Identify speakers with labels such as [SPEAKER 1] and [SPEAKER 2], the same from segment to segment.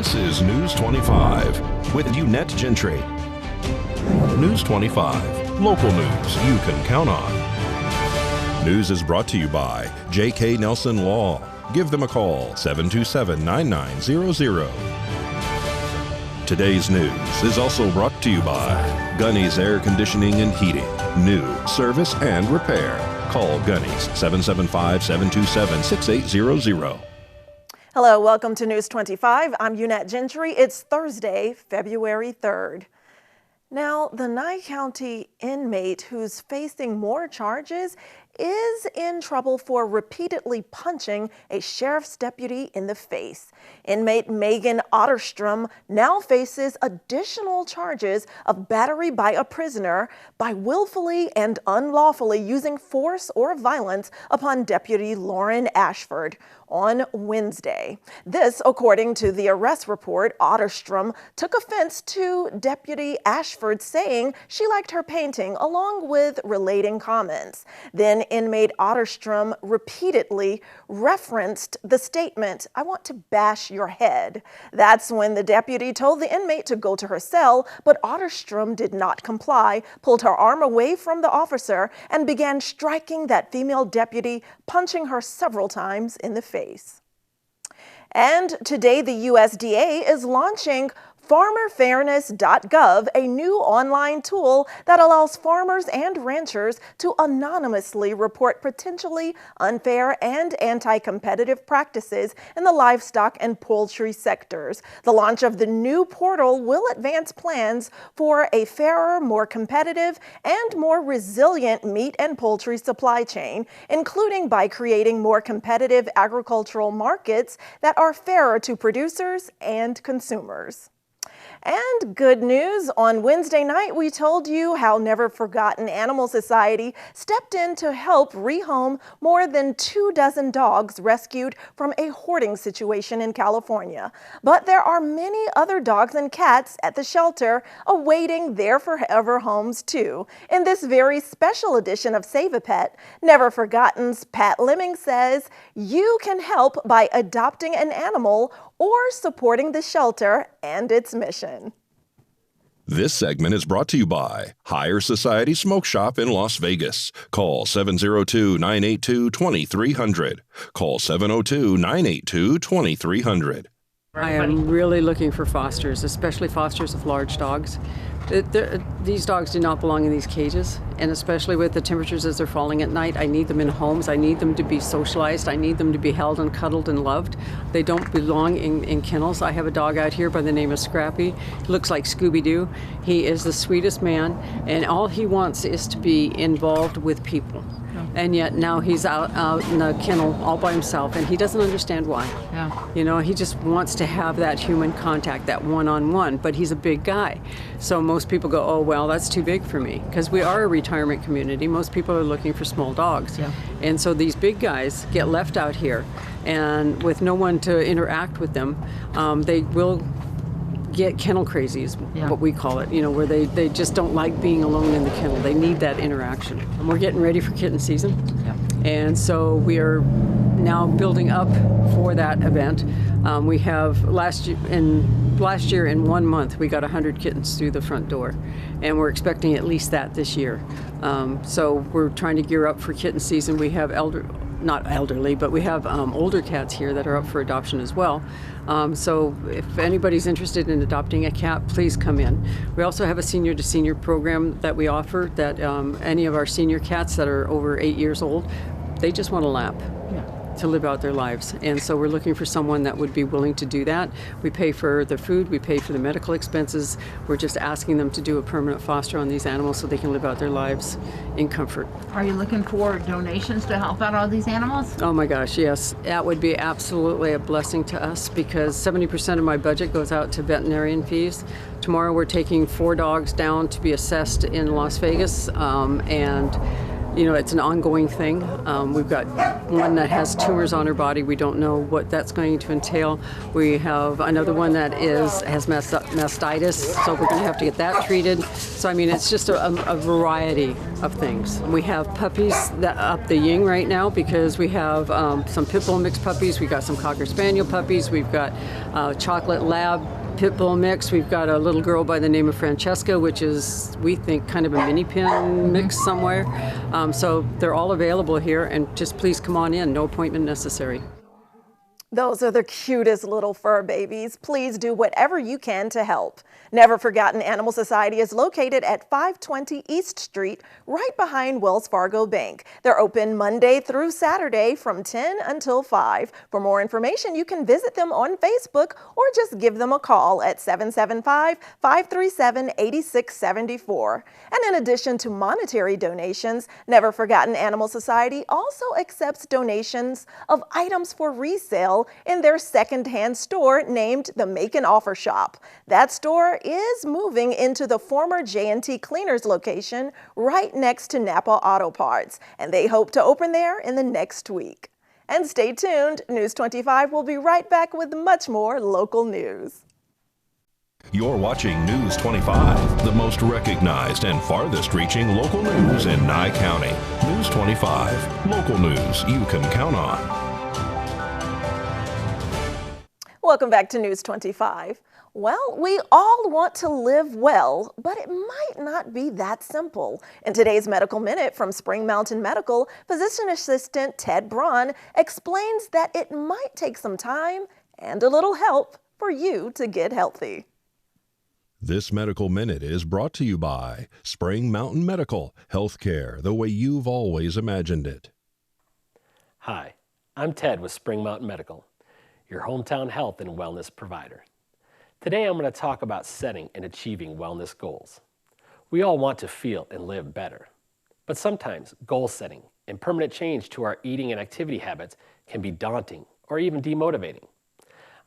[SPEAKER 1] This is News 25 with Unette Gentry. News 25, local news you can count on. News is brought to you by J.K. Nelson Law. Give them a call, 727-9900. Today's news is also brought to you by Gunny's Air Conditioning and Heating. New service and repair. Call Gunny's 775-727-6800.
[SPEAKER 2] Hello, welcome to News 25. I'm Unette Gentry. It's Thursday, February 3rd. Now, the Nye County inmate who's facing more charges is in trouble for repeatedly punching a sheriff's deputy in the face. Inmate Megan Otterstrom now faces additional charges of battery by a prisoner by willfully and unlawfully using force or violence upon Deputy Lauren Ashford on Wednesday. This, according to the arrest report. Otterstrom took offense to Deputy Ashford saying she liked her painting, along with relating comments. Then inmate Otterstrom repeatedly referenced the statement, "I want to bash your head." That's when the deputy told the inmate to go to her cell, but Otterstrom did not comply, pulled her arm away from the officer, and began striking that female deputy, punching her several times in the face. And today, the USDA is launching farmerfairness.gov, a new online tool that allows farmers and ranchers to anonymously report potentially unfair and anti-competitive practices in the livestock and poultry sectors. The launch of the new portal will advance plans for a fairer, more competitive, and more resilient meat and poultry supply chain, including by creating more competitive agricultural markets that are fairer to producers and consumers. And good news, on Wednesday night, we told you how Never Forgotten Animal Society stepped in to help rehome more than 24 dogs rescued from a hoarding situation in California. But there are many other dogs and cats at the shelter awaiting their forever homes too. In this very special edition of Save a Pet, Never Forgotten's Pat Lemming says you can help by adopting an animal or supporting the shelter and its mission.
[SPEAKER 1] This segment is brought to you by Higher Society Smoke Shop in Las Vegas. Call 702-982-2300. Call 702-982-2300.
[SPEAKER 3] I am really looking for fosters, especially fosters of large dogs. These dogs do not belong in these cages, and especially with the temperatures as they're falling at night, I need them in homes. I need them to be socialized. I need them to be held and cuddled and loved. They don't belong in kennels. I have a dog out here by the name of Scrappy. He looks like Scooby-Doo. He is the sweetest man, and all he wants is to be involved with people. And yet now he's out in the kennel all by himself, and he doesn't understand why. Yeah. You know, he just wants to have that human contact, that one-on-one, but he's a big guy. So most people go, oh, well, that's too big for me, because we are a retirement community. Most people are looking for small dogs. Yeah. And so these big guys get left out here, and with no one to interact with them, they will get kennel crazy is what we call it, you know, where they just don't like being alone in the kennel. They need that interaction. And we're getting ready for kitten season. Yeah. And so we are now building up for that event. We have last year in 1 month, we got 100 kittens through the front door. And we're expecting at least that this year. So we're trying to gear up for kitten season. We have not elderly, but we have older cats here that are up for adoption as well. So if anybody's interested in adopting a cat, please come in. We also have a senior to senior program that we offer that any of our senior cats that are over 8 years old, they just want a lap. To live out their lives. And so we're looking for someone that would be willing to do that. We pay for the food, we pay for the medical expenses. We're just asking them to do a permanent foster on these animals so they can live out their lives in comfort.
[SPEAKER 4] Are you looking for donations to help out all these animals?
[SPEAKER 3] Oh my gosh, yes. That would be absolutely a blessing to us, because 70% of my budget goes out to veterinarian fees. Tomorrow we're taking 4 dogs down to be assessed in Las Vegas, and you know, it's an ongoing thing. We've got one that has tumors on her body. We don't know what that's going to entail. We have another one that has mastitis, so we're going to have to get that treated. So, I mean, it's just a variety of things. We have puppies that up the yin right now because we have some pit bull mixed puppies. We've got some Cocker Spaniel puppies. We've got chocolate lab pit bull mix. We've got a little girl by the name of Francesca, which is, we think, kind of a mini pin mix somewhere. So they're all available here, and just please come on in. No appointment necessary.
[SPEAKER 2] Those are the cutest little fur babies. Please do whatever you can to help. Never Forgotten Animal Society is located at 520 East Street, right behind Wells Fargo Bank. They're open Monday through Saturday from 10 until 5. For more information, you can visit them on Facebook or just give them a call at 775-537-8674. And in addition to monetary donations, Never Forgotten Animal Society also accepts donations of items for resale in their secondhand store named the Make an Offer Shop. That store is moving into the former J&T Cleaners location right next to Napa Auto Parts, and they hope to open there in the next week. And stay tuned, News 25 will be right back with much more local news.
[SPEAKER 1] You're watching News 25, the most recognized and farthest reaching local news in Nye County. News 25, local news you can count on.
[SPEAKER 2] Welcome back to News 25. Well, we all want to live well, but it might not be that simple. In today's Medical Minute from Spring Mountain Medical, physician assistant Ted Braun explains that it might take some time and a little help for you to get healthy.
[SPEAKER 1] This Medical Minute is brought to you by Spring Mountain Medical, healthcare the way you've always imagined it.
[SPEAKER 5] Hi, I'm Ted with Spring Mountain Medical, your hometown health and wellness provider. Today I'm going to talk about setting and achieving wellness goals. We all want to feel and live better, but sometimes goal setting and permanent change to our eating and activity habits can be daunting or even demotivating.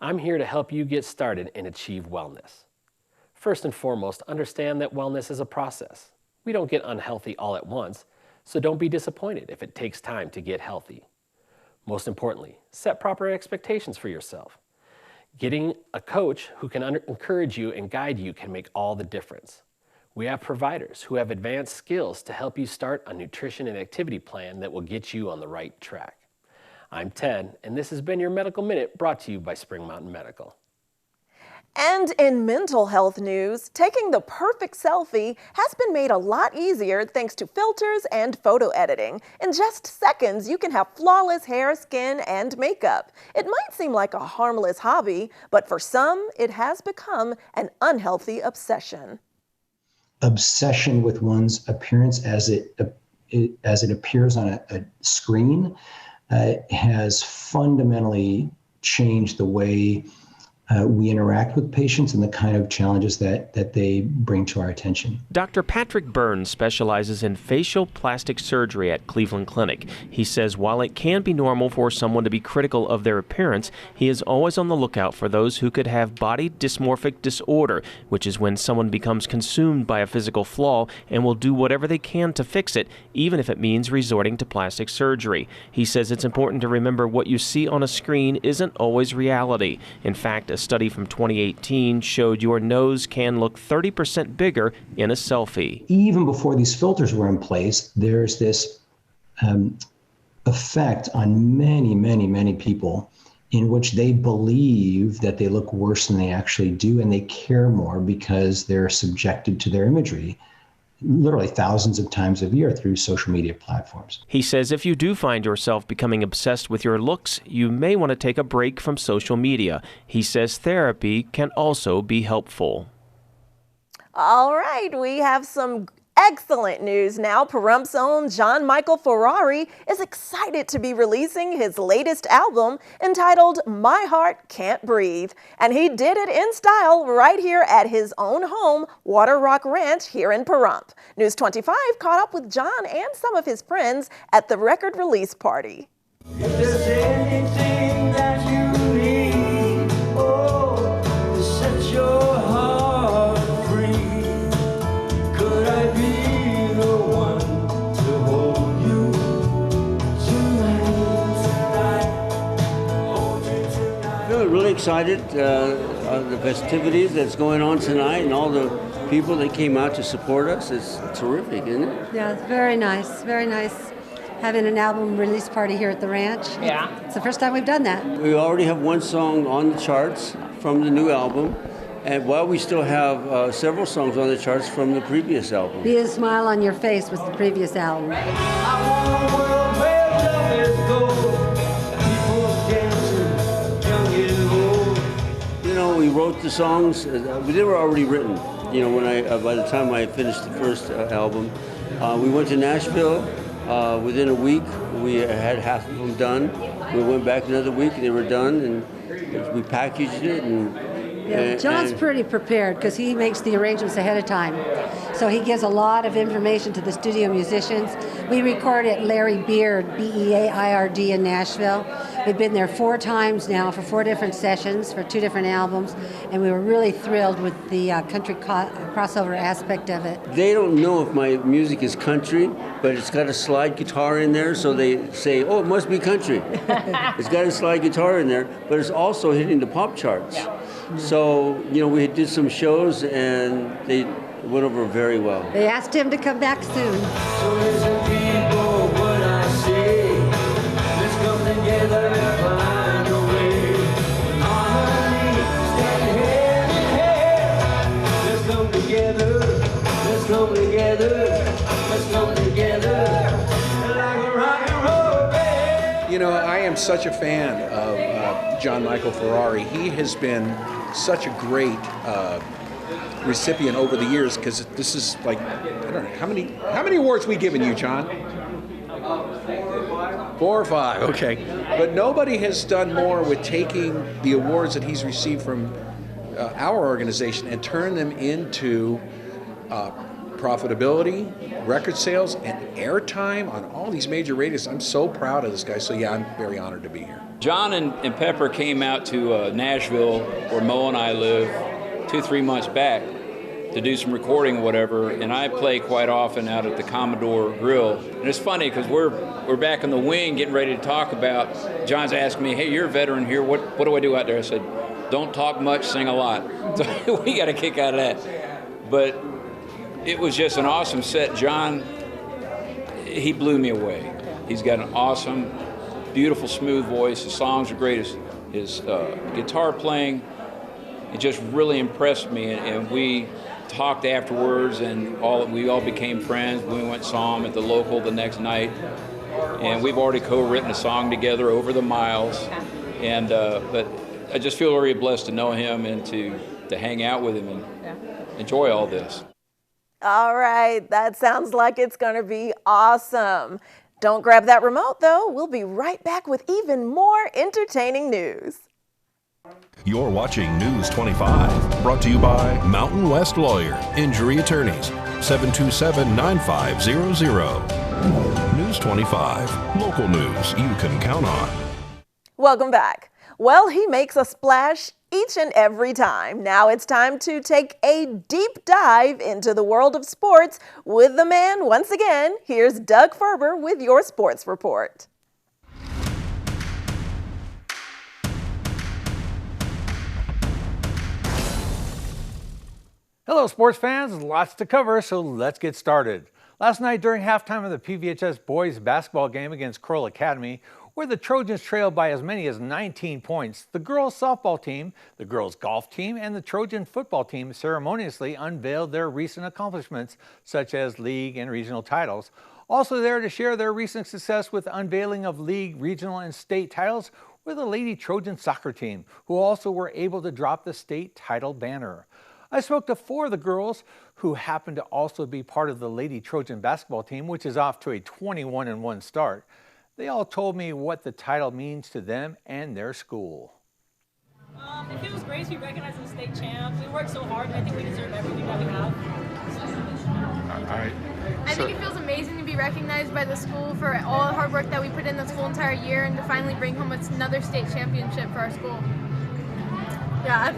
[SPEAKER 5] I'm here to help you get started and achieve wellness. First and foremost, understand that wellness is a process. We don't get unhealthy all at once, so don't be disappointed if it takes time to get healthy. Most importantly, set proper expectations for yourself. Getting a coach who can encourage you and guide you can make all the difference. We have providers who have advanced skills to help you start a nutrition and activity plan that will get you on the right track. I'm Ted, and this has been your Medical Minute brought to you by Spring Mountain Medical.
[SPEAKER 2] And in mental health news, taking the perfect selfie has been made a lot easier thanks to filters and photo editing. In just seconds, you can have flawless hair, skin, and makeup. It might seem like a harmless hobby, but for some, it has become an unhealthy obsession.
[SPEAKER 6] Obsession with one's appearance as it appears on a screen has fundamentally changed the way we interact with patients and the kind of challenges that they bring to our attention.
[SPEAKER 7] Dr. Patrick Burns specializes in facial plastic surgery at Cleveland Clinic. He says while it can be normal for someone to be critical of their appearance, he is always on the lookout for those who could have body dysmorphic disorder, which is when someone becomes consumed by a physical flaw and will do whatever they can to fix it, even if it means resorting to plastic surgery. He says it's important to remember what you see on a screen isn't always reality. In fact, a study from 2018 showed your nose can look 30% bigger in a selfie.
[SPEAKER 6] Even before these filters were in place, there's this effect on many people in which they believe that they look worse than they actually do, and they care more because they're subjected to their imagery literally thousands of times a year through social media platforms.
[SPEAKER 7] He says if you do find yourself becoming obsessed with your looks, you may want to take a break from social media. He says therapy can also be helpful.
[SPEAKER 2] All right, we have some excellent news now. Pahrumph's own John Michael Ferrari is excited to be releasing his latest album entitled My Heart Can't Breathe. And he did it in style right here at his own home, Water Rock Ranch here in Pahrump. News 25 caught up with John and some of his friends at the record release party.
[SPEAKER 8] If there's anything that you need, to set your heart free, could I be the one to hold
[SPEAKER 9] excited on the festivities that's going on tonight and all the people that came out to support us. It's terrific, isn't it?
[SPEAKER 10] Yeah, it's very nice, very nice. Having an album release party here at the ranch.
[SPEAKER 4] Yeah.
[SPEAKER 10] It's the first time we've done that.
[SPEAKER 9] We already have one song on the charts from the new album, and while we still have several songs on the charts from the previous album.
[SPEAKER 10] Be a Smile on Your Face was the previous album.
[SPEAKER 8] I want a world where love is gold, people dancing, young and old.
[SPEAKER 9] You know, we wrote the songs. They were already written. You know, when by the time I finished the first album, we went to Nashville. Within a week, we had half of them done. We went back another week, and they were done, and we packaged it. And
[SPEAKER 10] John's pretty prepared because he makes the arrangements ahead of time. So he gives a lot of information to the studio musicians. We record at Larry Beard, B-E-A-I-R-D in Nashville. We've been there 4 times now for 4 different sessions for 2 different albums, and we were really thrilled with the country crossover aspect of it.
[SPEAKER 9] They don't know if my music is country, but it's got a slide guitar in there, so they say, oh, it must be country. It's got a slide guitar in there, but it's also hitting the pop charts. So, you know, we did some shows, and they went over very well.
[SPEAKER 10] They asked him to come back soon.
[SPEAKER 8] So listen, people, what I say. Let's come together and find a way. Harmony, stand hand in hand. Let's come together. Let's come together. Let's come together. Like a rock and roll band.
[SPEAKER 11] You know, I am such a fan of John Michael Ferrari. He has been such a great recipient over the years, because this is like, I don't know, how many awards we given you, John? 4 or 5, okay. But nobody has done more with taking the awards that he's received from our organization and turn them into profitability, record sales, and airtime on all these major radios. I'm so proud of this guy. So yeah, I'm very honored to be here.
[SPEAKER 12] John and Pepper came out to Nashville, where Mo and I live, 2-3 months back to do some recording or whatever, and I play quite often out at the Commodore Grill. And it's funny because we're back in the wing getting ready to talk about, John's asking me, hey, you're a veteran here, what do I do out there? I said, don't talk much, sing a lot. So we got a kick out of that. But it was just an awesome set. John, he blew me away. He's got an awesome, beautiful, smooth voice. His songs are great. His guitar playing, it just really impressed me. And we talked afterwards, and we all became friends. We went and saw him at the Local the next night. And we've already co-written a song together, Over the Miles. And but I just feel very blessed to know him and to hang out with him and enjoy all this.
[SPEAKER 2] All right, that sounds like it's going to be awesome. Don't grab that remote, though. We'll be right back with even more entertaining news.
[SPEAKER 1] You're watching News 25, brought to you by Mountain West Lawyer, Injury Attorneys, 727-9500. News 25, local news you can count on.
[SPEAKER 2] Welcome back. Well, he makes a splash each and every time. Now it's time to take a deep dive into the world of sports with the man once again. Here's Doug Ferber with your sports report.
[SPEAKER 13] Hello, sports fans. Lots to cover, so let's get started. Last night during halftime of the PVHS boys basketball game against Kroll Academy, where the Trojans trailed by as many as 19 points, the girls softball team, the girls golf team, and the Trojan football team ceremoniously unveiled their recent accomplishments, such as league and regional titles. Also there to share their recent success with unveiling of league, regional, and state titles were the Lady Trojan soccer team, who also were able to drop the state title banner. I spoke to 4 of the girls who happen to also be part of the Lady Trojan basketball team, which is off to a 21-1 start. They all told me what the title means to them and their school.
[SPEAKER 14] It feels great to be recognized as a state champ. We worked so hard, and I think we deserve everything that we have.
[SPEAKER 13] All right.
[SPEAKER 15] I think it feels amazing to be recognized by the school for all the hard work that we put in this whole entire year, and to finally bring home another state championship for our school.
[SPEAKER 16] Yeah,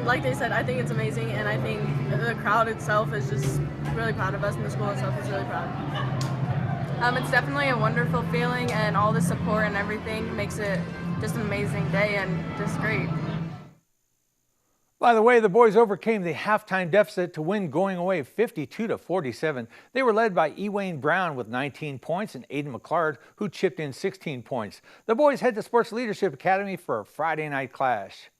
[SPEAKER 16] like they said, I think it's amazing, and I think the crowd itself is just really proud of us, and the school itself is really proud. It's definitely a wonderful feeling, and all the support and everything makes it just an amazing day and just great.
[SPEAKER 13] By the way, the boys overcame the halftime deficit to win going away 52-47. They were led by Ewayne Brown with 19 points and Aiden McClard, who chipped in 16 points. The boys head to Sports Leadership Academy for a Friday night clash.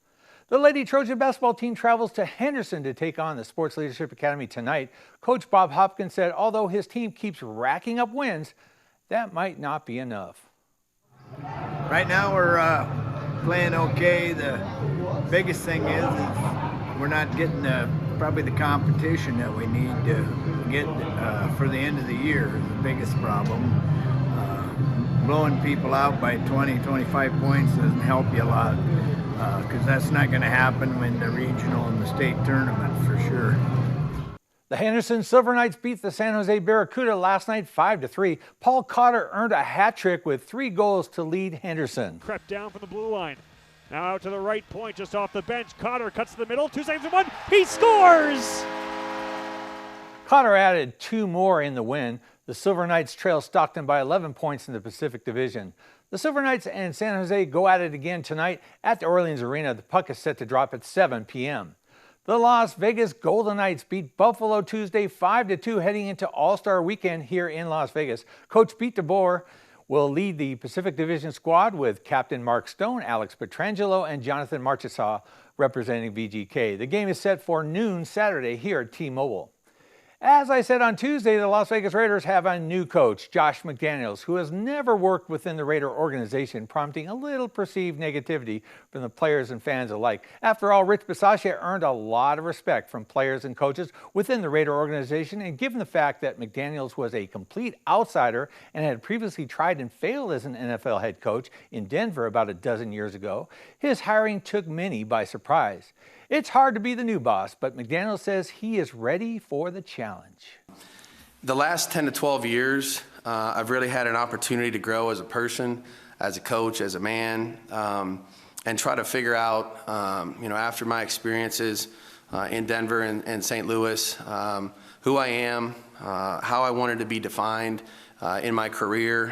[SPEAKER 13] The Lady Trojan basketball team travels to Henderson to take on the Sports Leadership Academy tonight. Coach Bob Hopkins said although his team keeps racking up wins, that might not be enough.
[SPEAKER 17] Right now we're playing okay. The biggest thing is we're not getting probably the competition that we need to get for the end of the year is the biggest problem. Blowing people out by 20, 25 points doesn't help you a lot because that's not going to happen in the regional and the state tournament for sure.
[SPEAKER 13] The Henderson Silver Knights beat the San Jose Barracuda last night 5-3. Paul Cotter earned a hat trick with 3 goals to lead Henderson.
[SPEAKER 18] Crept down from the blue line. Now out to the right point, just off the bench. Cotter cuts to the middle, 2 saves and 1. He scores!
[SPEAKER 13] Cotter added 2 more in the win. The Silver Knights trail Stockton by 11 points in the Pacific Division. The Silver Knights and San Jose go at it again tonight at the Orleans Arena. The puck is set to drop at 7 p.m. The Las Vegas Golden Knights beat Buffalo Tuesday 5-2 heading into All-Star Weekend here in Las Vegas. Coach Pete DeBoer will lead the Pacific Division squad with Captain Mark Stone, Alex Petrangelo, and Jonathan Marchessault representing VGK. The game is set for noon Saturday here at T-Mobile. As I said on Tuesday, the Las Vegas Raiders have a new coach, Josh McDaniels, who has never worked within the Raider organization, prompting a little perceived negativity from the players and fans alike. After all, Rich Bisaccia earned a lot of respect from players and coaches within the Raider organization, and given the fact that McDaniels was a complete outsider and had previously tried and failed as an NFL head coach in Denver about a dozen years ago, his hiring took many by surprise. It's hard to be the new boss, but McDaniel says he is ready for the challenge.
[SPEAKER 19] The last 10 to 12 years, I've really had an opportunity to grow as a person, as a coach, as a man, and try to figure out, after my experiences in Denver and St. Louis, who I am, how I wanted to be defined in my career,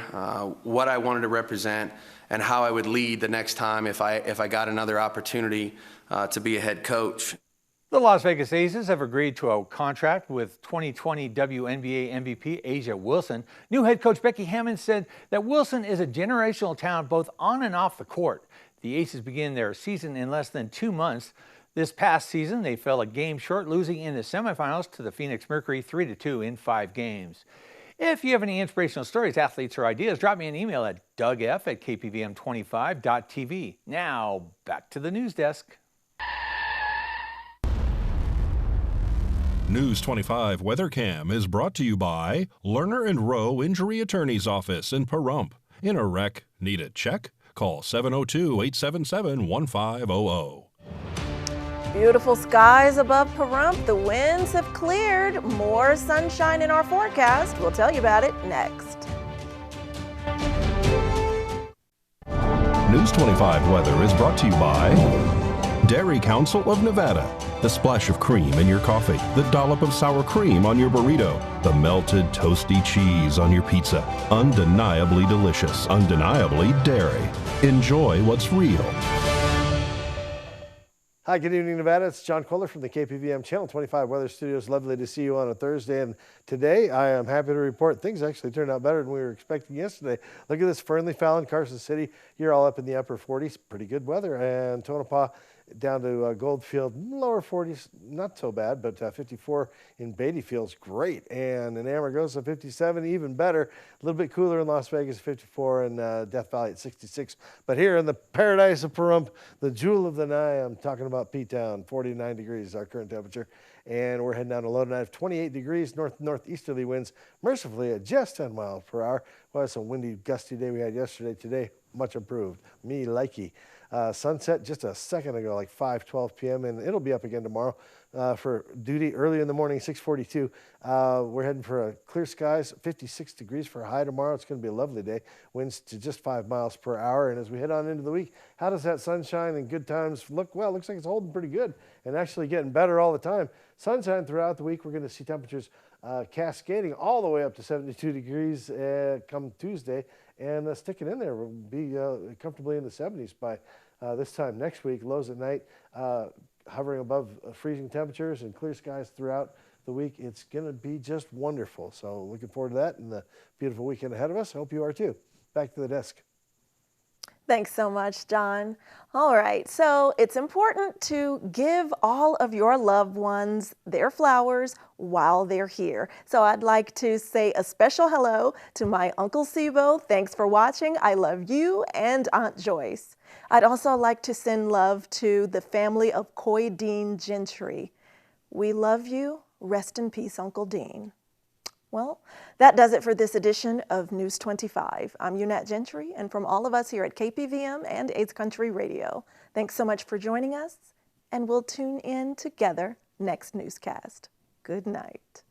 [SPEAKER 19] what I wanted to represent, and how I would lead the next time if I got another opportunity to be a head coach.
[SPEAKER 13] The Las Vegas Aces have agreed to a contract with 2020 WNBA MVP Asia Wilson. New head coach Becky Hammond said that Wilson is a generational talent both on and off the court. The Aces begin their season in less than 2 months. This past season, they fell a game short, losing in the semifinals to the Phoenix Mercury 3-2 in 5 games. If you have any inspirational stories, athletes, or ideas, drop me an email at dougf@kpvm25.tv. Now, back to the news desk.
[SPEAKER 1] News 25 Weather Cam is brought to you by Lerner and Rowe Injury Attorney's Office in Pahrump. In a wreck, need a check? Call 702-877-1500.
[SPEAKER 2] Beautiful skies above Pahrump. The winds have cleared. More sunshine in our forecast. We'll tell you about it next.
[SPEAKER 1] News 25 weather is brought to you by Dairy Council of Nevada. The splash of cream in your coffee, the dollop of sour cream on your burrito, the melted toasty cheese on your pizza. Undeniably delicious, undeniably dairy. Enjoy what's real.
[SPEAKER 20] Hi, good evening, Nevada. It's John Kohler from the KPVM Channel 25 Weather Studios. Lovely to see you on a Thursday. And today, I am happy to report things actually turned out better than we were expecting yesterday. Look at this, Fernley, Fallon, Carson City. You're all up in the upper 40s. Pretty good weather. And Tonopah down to Goldfield, lower 40s, not so bad, but 54 in Beatty feels great. And in Amargosa, 57, even better. A little bit cooler in Las Vegas, 54, and Death Valley at 66. But here in the paradise of Pahrump, the jewel of the Nye, I'm talking about P-Town, 49 degrees our current temperature. And we're heading down to low tonight of 28 degrees, northeasterly winds, mercifully at just 10 miles per hour. Well, it's a windy, gusty day we had yesterday. Today, much improved. Me likey. Sunset just a second ago, like 5:12 p.m., and it'll be up again tomorrow for duty early in the morning, 6:42. We're heading for clear skies, 56 degrees for a high tomorrow. It's going to be a lovely day. Winds to just 5 miles per hour. And as we head on into the week, how does that sunshine and good times look? Well, it looks like it's holding pretty good and actually getting better all the time. Sunshine throughout the week. We're going to see temperatures cascading all the way up to 72 degrees come Tuesday. And sticking in there, we'll be comfortably in the 70s by this time next week. Lows at night hovering above freezing temperatures and clear skies throughout the week. It's going to be just wonderful. So looking forward to that and the beautiful weekend ahead of us. I hope you are too. Back to the desk.
[SPEAKER 2] Thanks so much, John. All right, so it's important to give all of your loved ones their flowers while they're here. So I'd like to say a special hello to my Uncle Sibo. Thanks for watching. I love you and Aunt Joyce. I'd also like to send love to the family of Coy Dean Gentry. We love you. Rest in peace, Uncle Dean. Well, that does it for this edition of News 25. I'm Unette Gentry, and from all of us here at KPVM and 8th Country Radio, thanks so much for joining us, and we'll tune in together next newscast. Good night.